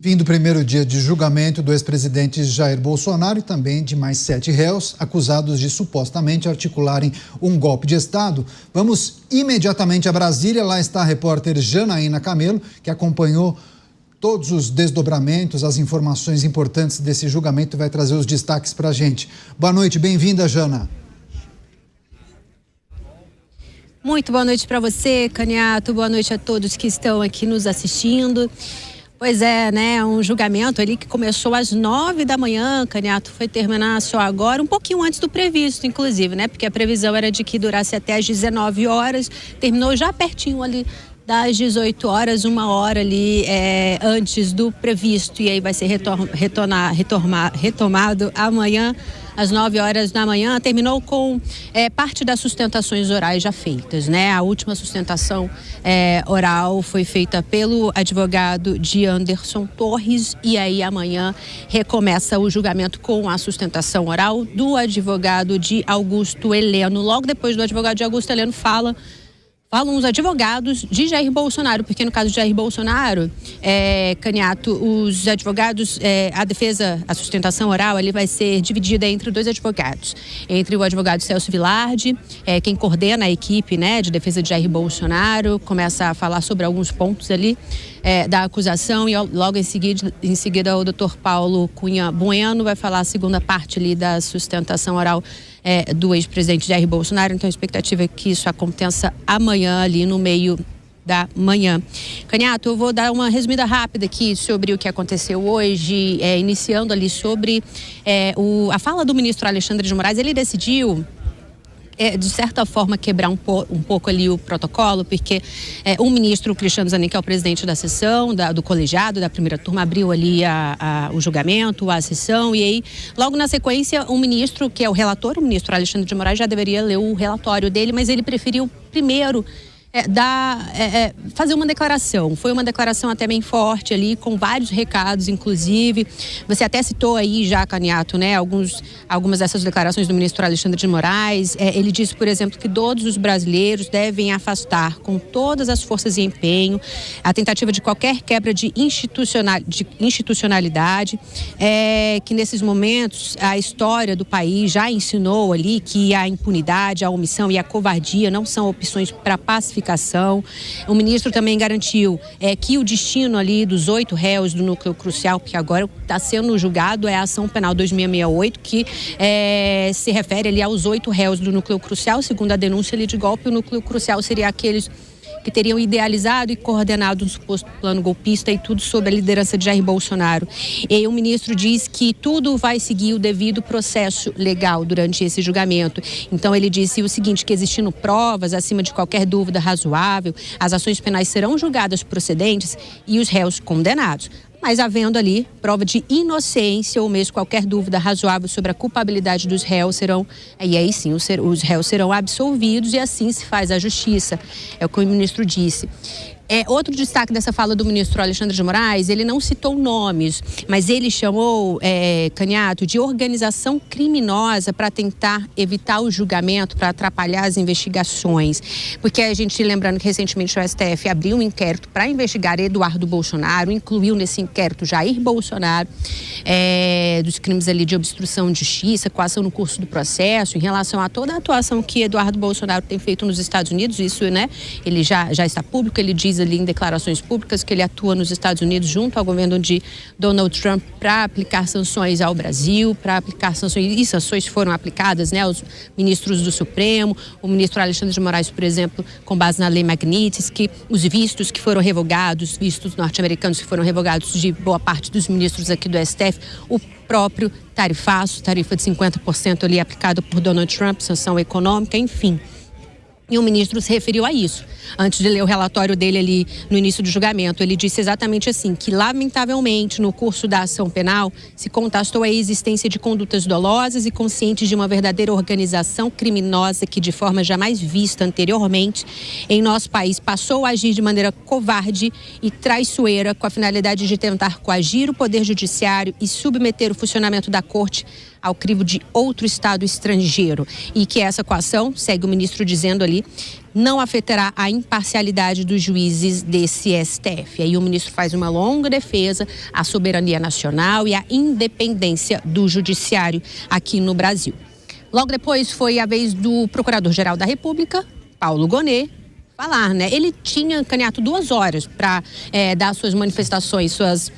Vindo o primeiro dia de julgamento do ex-presidente Jair Bolsonaro e também de mais 7 réus acusados de supostamente articularem um golpe de Estado. Vamos imediatamente a Brasília. Lá está a repórter Janaína Camelo, que acompanhou todos os desdobramentos, as informações importantes desse julgamento e vai trazer os destaques para a gente. Boa noite, bem-vinda, Jana. Muito boa noite para você, Caniato. Boa noite a todos que estão aqui nos assistindo. Pois é, né, um julgamento ali que começou às 9 da manhã, Caniato, foi terminar só agora, um pouquinho antes do previsto, inclusive, né, porque a previsão era de que durasse até às 19 horas, terminou já pertinho ali das 18 horas, 1 hora ali antes do previsto, e aí vai ser retomado amanhã, às 9 horas da manhã. Terminou com parte das sustentações orais já feitas, né? A última sustentação oral foi feita pelo advogado de Anderson Torres e aí amanhã recomeça o julgamento com a sustentação oral do advogado de Augusto Heleno. Logo depois do advogado de Augusto Heleno falam os advogados de Jair Bolsonaro, porque no caso de Jair Bolsonaro, Caniato, os advogados, a defesa, a sustentação oral, ali vai ser dividida entre 2 advogados. Entre o advogado Celso Vilardi, quem coordena a equipe, né, de defesa de Jair Bolsonaro, começa a falar sobre alguns pontos ali da acusação e logo em seguida o doutor Paulo Cunha Bueno vai falar a segunda parte ali da sustentação oral do ex-presidente Jair Bolsonaro. Então a expectativa é que isso aconteça amanhã ali no meio da manhã. Caniato, eu vou dar uma resumida rápida aqui sobre o que aconteceu hoje, iniciando ali sobre a fala do ministro Alexandre de Moraes. Ele decidiu de certa forma quebrar um pouco ali o protocolo, porque o ministro Cristiano Zanin, que é o presidente da sessão, do colegiado, da primeira turma, abriu ali o julgamento, a sessão, e aí logo na sequência o ministro, que é o relator, o ministro Alexandre de Moraes, já deveria ler o relatório dele, mas ele preferiu primeiro fazer uma declaração. Foi uma declaração até bem forte ali, com vários recados, inclusive. Você até citou aí já, Caniato, né, algumas dessas declarações do ministro Alexandre de Moraes. Ele disse, por exemplo, que todos os brasileiros devem afastar com todas as forças e empenho a tentativa de qualquer quebra de institucionalidade, que nesses momentos a história do país já ensinou ali que a impunidade, a omissão e a covardia não são opções para pacificação. O ministro também garantiu que o destino ali dos 8 réus do núcleo crucial, que agora está sendo julgado, é a ação penal 2668, que se refere ali aos 8 réus do núcleo crucial. Segundo a denúncia ali de golpe, o núcleo crucial seria aqueles que teriam idealizado e coordenado um suposto plano golpista, e tudo sob a liderança de Jair Bolsonaro. E o ministro diz que tudo vai seguir o devido processo legal durante esse julgamento. Então ele disse o seguinte, que existindo provas acima de qualquer dúvida razoável, as ações penais serão julgadas procedentes e os réus condenados. Mas havendo ali prova de inocência ou mesmo qualquer dúvida razoável sobre a culpabilidade dos réus, e aí sim os réus serão absolvidos, e assim se faz a justiça. É o que o ministro disse. Outro destaque dessa fala do ministro Alexandre de Moraes, ele não citou nomes, mas ele chamou, Caniato, de organização criminosa para tentar evitar o julgamento, para atrapalhar as investigações. Porque a gente, lembrando que recentemente o STF abriu um inquérito para investigar Eduardo Bolsonaro, incluiu nesse inquérito Jair Bolsonaro, dos crimes ali de obstrução de justiça, coação no curso do processo, em relação a toda a atuação que Eduardo Bolsonaro tem feito nos Estados Unidos. Isso, né, ele já está público, ele diz ali em declarações públicas que ele atua nos Estados Unidos junto ao governo de Donald Trump para aplicar sanções ao Brasil, para aplicar sanções, e sanções foram aplicadas, né, aos ministros do Supremo, o ministro Alexandre de Moraes, por exemplo, com base na lei Magnitsky, os vistos que foram revogados, vistos norte-americanos que foram revogados de boa parte dos ministros aqui do STF, o próprio tarifa de 50% ali aplicado por Donald Trump, sanção econômica, enfim. E o ministro se referiu a isso. Antes de ler o relatório dele ali no início do julgamento, ele disse exatamente assim, que lamentavelmente no curso da ação penal se constatou a existência de condutas dolosas e conscientes de uma verdadeira organização criminosa que, de forma jamais vista anteriormente em nosso país, passou a agir de maneira covarde e traiçoeira com a finalidade de tentar coagir o poder judiciário e submeter o funcionamento da corte ao crivo de outro Estado estrangeiro e que essa coação, segue o ministro dizendo ali, não afetará a imparcialidade dos juízes desse STF. Aí o ministro faz uma longa defesa à soberania nacional e à independência do judiciário aqui no Brasil. Logo depois foi a vez do Procurador-Geral da República, Paulo Gonet, falar, né? Ele tinha caneado 2 horas para dar suas manifestações, suas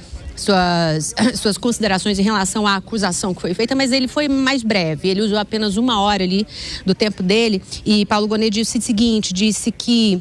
considerações em relação à acusação que foi feita, mas ele foi mais breve, ele usou apenas 1 hora ali do tempo dele e Paulo Gonet disse o seguinte, disse que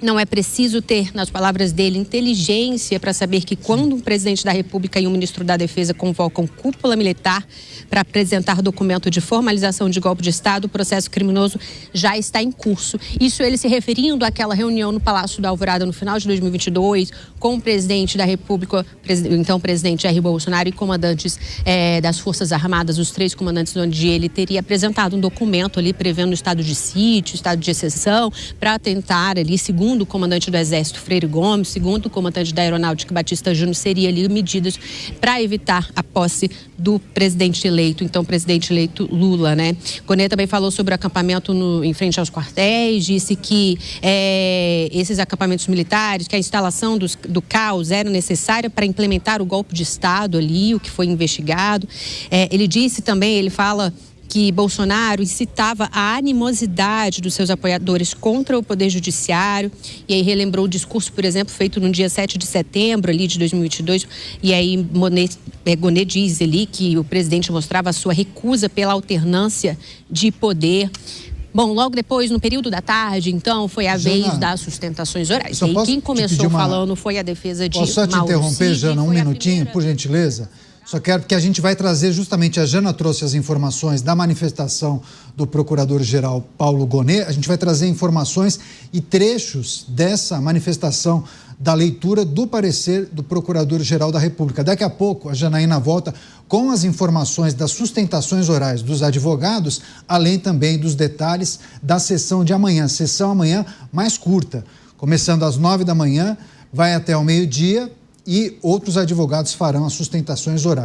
não é preciso ter, nas palavras dele, inteligência para saber que quando um presidente da República e um ministro da Defesa convocam cúpula militar para apresentar documento de formalização de golpe de Estado, o processo criminoso já está em curso. Isso ele se referindo àquela reunião no Palácio da Alvorada no final de 2022 com o presidente da República, então o presidente Jair Bolsonaro e comandantes das Forças Armadas, os 3 comandantes, onde ele teria apresentado um documento ali prevendo estado de sítio, estado de exceção, para tentar ali, segundo o comandante do Exército, Freire Gomes, segundo o comandante da Aeronáutica, Batista Júnior, seria ali medidas para evitar a posse do presidente eleito, então presidente eleito Lula, né? Gonet também falou sobre o acampamento em frente aos quartéis, disse que esses acampamentos militares, que a instalação do caos era necessária para implementar o golpe de Estado ali, o que foi investigado. Ele disse também, ele fala que Bolsonaro incitava a animosidade dos seus apoiadores contra o Poder Judiciário, e aí relembrou o discurso, por exemplo, feito no dia 7 de setembro ali de 2022, e aí Gonet diz ali que o presidente mostrava a sua recusa pela alternância de poder. Bom, logo depois, no período da tarde, então, foi a vez das sustentações orais. E aí, quem começou falando foi a defesa de Mauro Cid. Posso só te interromper, Jana, um minutinho, por gentileza? Só quero que a gente vai trazer justamente, a Jana trouxe as informações da manifestação do Procurador-Geral Paulo Gonet, a gente vai trazer informações e trechos dessa manifestação da leitura do parecer do Procurador-Geral da República. Daqui a pouco a Janaína volta com as informações das sustentações orais dos advogados, além também dos detalhes da sessão de amanhã. Sessão amanhã mais curta, começando às 9 da manhã, vai até ao meio-dia, e outros advogados farão as sustentações orais.